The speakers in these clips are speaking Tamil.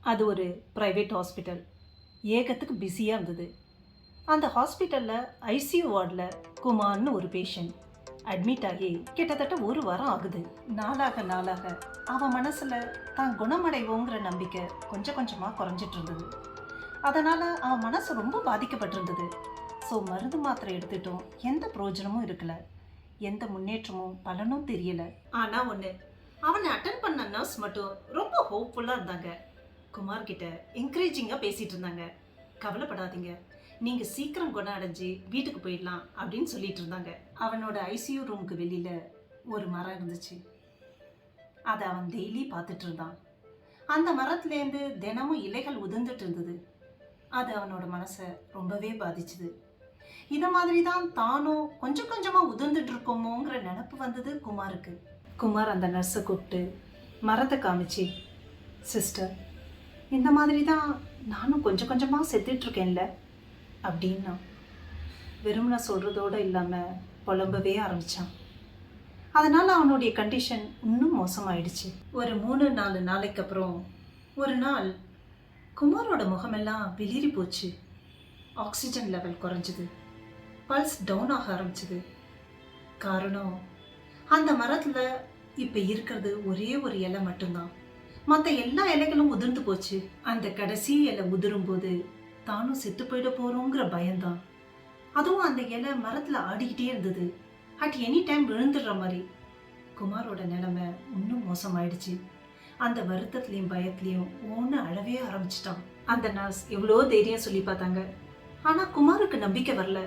அது ஒரு ப்ரைவேட் ஹாஸ்பிட்டல். ஏகத்துக்கு பிஸியாக இருந்தது. அந்த ஹாஸ்பிட்டலில் ஐசியூ வார்டில் குமார்னு ஒரு பேஷண்ட் அட்மிட் ஆகி கிட்டத்தட்ட ஒரு வாரம் ஆகுது. நாளாக நாளாக அவன் மனசில் தான் குணமடைவோங்கிற நம்பிக்கை கொஞ்சம் கொஞ்சமாக குறைஞ்சிட்டு இருந்தது. அதனால் அவன் மனசு ரொம்ப பாதிக்கப்பட்டிருந்தது. ஸோ மருந்து மாத்திரை எடுத்துட்டோம், எந்த பிரயோஜனமும் இருக்கல, எந்த முன்னேற்றமும் பலனும் தெரியல. ஆனால் ஒன்று, அவனை அட்டன் பண்ண நர்ஸ் மட்டும் ரொம்ப ஹோப்ஃபுல்லாக இருந்தாங்க. குமார்கிட்ட என்கரேஜிங்காக பேசிகிட்டு இருந்தாங்க. கவலைப்படாதீங்க, நீங்கள் சீக்கிரம் குணம் அடைஞ்சு வீட்டுக்கு போயிடலாம் அப்படின்னு சொல்லிட்டு இருந்தாங்க. அவனோட ஐசியூ ரூமுக்கு வெளியில் ஒரு மரம் இருந்துச்சு. அதை அவன் டெய்லி பார்த்துட்டு இருந்தான். அந்த மரத்துலேருந்து தினமும் இலைகள் உதிர்ந்துட்டு இருந்தது. அது அவனோட மனசை ரொம்பவே பாதிச்சுது. இதை மாதிரி தான் தானும் கொஞ்சம் கொஞ்சமாக உதிர்ந்துட்டு இருக்கோமோங்கிற நினப்பு வந்தது குமாருக்கு. குமார் அந்த நர்ஸை கூப்பிட்டு மரத்தை காமிச்சு, சிஸ்டர், இந்த மாதிரி தான் நானும் கொஞ்சம் கொஞ்சமாக செத்துட்ருக்கேன்ல அப்படின்னா. வெறும் நான் சொல்கிறதோடு இல்லாமல் புலம்பவே ஆரம்பித்தான். அதனால் அவனுடைய கண்டிஷன் இன்னும் மோசமாயிடுச்சு. ஒரு 3-4 நாளைக்கு அப்புறம் ஒரு நாள் குமாரோட முகமெல்லாம் வெளிரி போச்சு. ஆக்சிஜன் லெவல் குறைஞ்சிது. பல்ஸ் டவுன் ஆக ஆரம்பிச்சிது. காரணம், அந்த மரத்தில் இப்போ இருக்கிறது ஒரே ஒரு இலை மட்டும்தான். மற்ற எல்லா இலைகளும் உதிர்ந்து போச்சு. அந்த கடைசி இலை உதிரும்போது தானும் செத்து போயிட போகிறோங்கிற பயம்தான். அதுவும் அந்த இலை மரத்தில் ஆடிக்கிட்டே இருந்தது. அட் எனி டைம் விழுந்துடுற மாதிரி. குமாரோட நிலைமை இன்னும் மோசமாயிடுச்சு. அந்த வருத்தத்துலேயும் பயத்துலேயும் ஒன்று அழவே ஆரம்பிச்சிட்டான். அந்த நர்ஸ் எவ்வளோ தைரியம் சொல்லி பார்த்தாங்க. ஆனால் குமாருக்கு நம்பிக்கை வரல.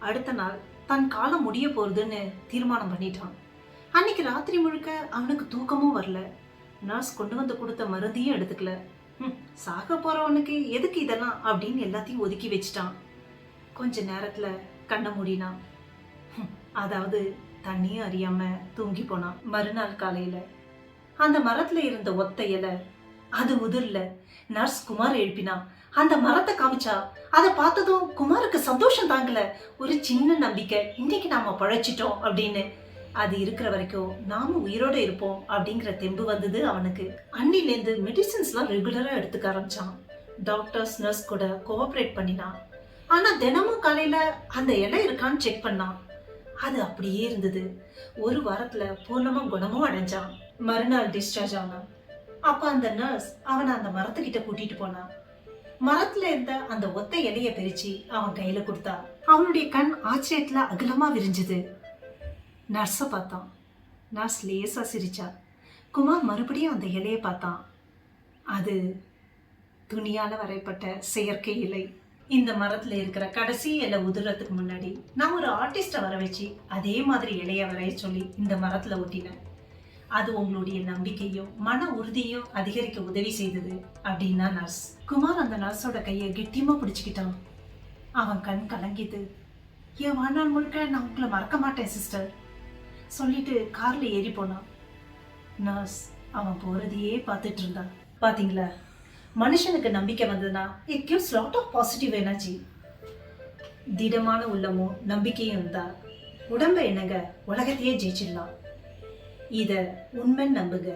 அடுத்த நாள் தன் காலம் முடிய போகிறதுன்னு தீர்மானம் பண்ணிட்டான். அன்னைக்கு ராத்திரி முழுக்க அவனுக்கு தூக்கமும் வரல. நர்ஸ் கொண்டு வந்து கொடுத்த மருந்தையும் எடுத்துக்கல. சாக போகிறவனுக்கு எதுக்கு இதெல்லாம் அப்படின்னு எல்லாத்தையும் ஒதுக்கி வச்சுட்டான். கொஞ்ச நேரத்தில் கண்ணை மூடினான். அதாவது தண்ணியும் அறியாமல் தூங்கி போனான். மறுநாள் காலையில் அந்த மரத்தில் இருந்த ஒத்த இலை அது உதிரல. நர்ஸ் குமார் எழுப்பினா. அந்த மரத்தை காமிச்சா. அதை பார்த்ததும் குமாருக்கு சந்தோஷம் தாங்கல. ஒரு சின்ன நம்பிக்கை, இன்னைக்கு நாம பழைச்சிட்டோம் அப்படின்னு. அது இருக்கிற வரைக்கும் நாமும் உயிரோட இருப்போம் அப்படிங்கிற தெம்பு வந்தது அவனுக்கு. அன்னிலேருந்து மெடிசின்ஸ்லாம் ரெகுலராக எடுத்துக்க ஆரம்பிச்சான். டாக்டர்ஸ் நர்ஸ் கூட கோஆப்ரேட் பண்ணினான். ஆனால் தினமும் காலையில் அந்த இலை இருக்கான்னு செக் பண்ணான். அது அப்படியே இருந்தது. ஒரு வாரத்தில் பூர்ணமாக குணமும் அடைஞ்சான். மறுநாள் டிஸ்சார்ஜ் ஆனான். அப்போ அந்த நர்ஸ் அவனை அந்த மரத்துக்கிட்ட கூட்டிட்டு போனான். மரத்துல இருந்த அந்த ஒத்த இலையை பிரிச்சு அவன் கையில கொடுத்தா. அவனுடைய கண் ஆச்சரியத்துல அகலமா விரிஞ்சுது. நர்ஸை பார்த்தான். நர்ஸ் லேசா சிரிச்சா. குமார் மறுபடியும் அந்த இலையை பார்த்தான். அது துணியால வரைப்பட்ட செயற்கை இலை. இந்த மரத்துல இருக்கிற கடைசி இலை உதிரத்துக்கு முன்னாடி நான் ஒரு ஆர்டிஸ்டை வர வச்சு அதே மாதிரி இலைய வரைய சொல்லி இந்த மரத்துல ஒட்டினேன். அது உங்களுடைய நம்பிக்கையும் மன உறுதியும் அதிகரிக்க உதவி செய்தது அப்படின்னா நர்ஸ். குமார் அந்த நர்ஸோட கையை கெட்டியமா பிடிச்சிக்கிட்டான். அவன் கண் கலங்கிது. என் வாழ்நாள் முழுக்க நான் உங்களை மறக்க மாட்டேன் சிஸ்டர் சொல்லிட்டு கார்ல ஏறி போனான். நர்ஸ் அவன் போறதையே பார்த்துட்டு இருந்தான். பாத்தீங்களா, மனுஷனுக்கு நம்பிக்கை வந்ததுன்னா it gives lot of positive energy. திடமான உள்ளமும் நம்பிக்கையும் இருந்தா உடம்பை என்னங்க உலகத்தையே ஜெயிச்சிடலாம். இத உண்மை நம்புங்க.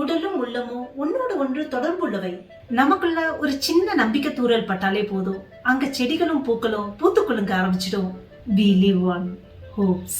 உடலும் உள்ளமும் ஒன்னோட ஒன்று தொடர்புள்ளவை. நமக்குள்ள ஒரு சின்ன நம்பிக்கை தூரல் பட்டாலே போதும், அங்க செடிகளும் பூக்களும் பூத்துக்குள்ளுங்க ஆரம்பிச்சிடும். We live on hopes.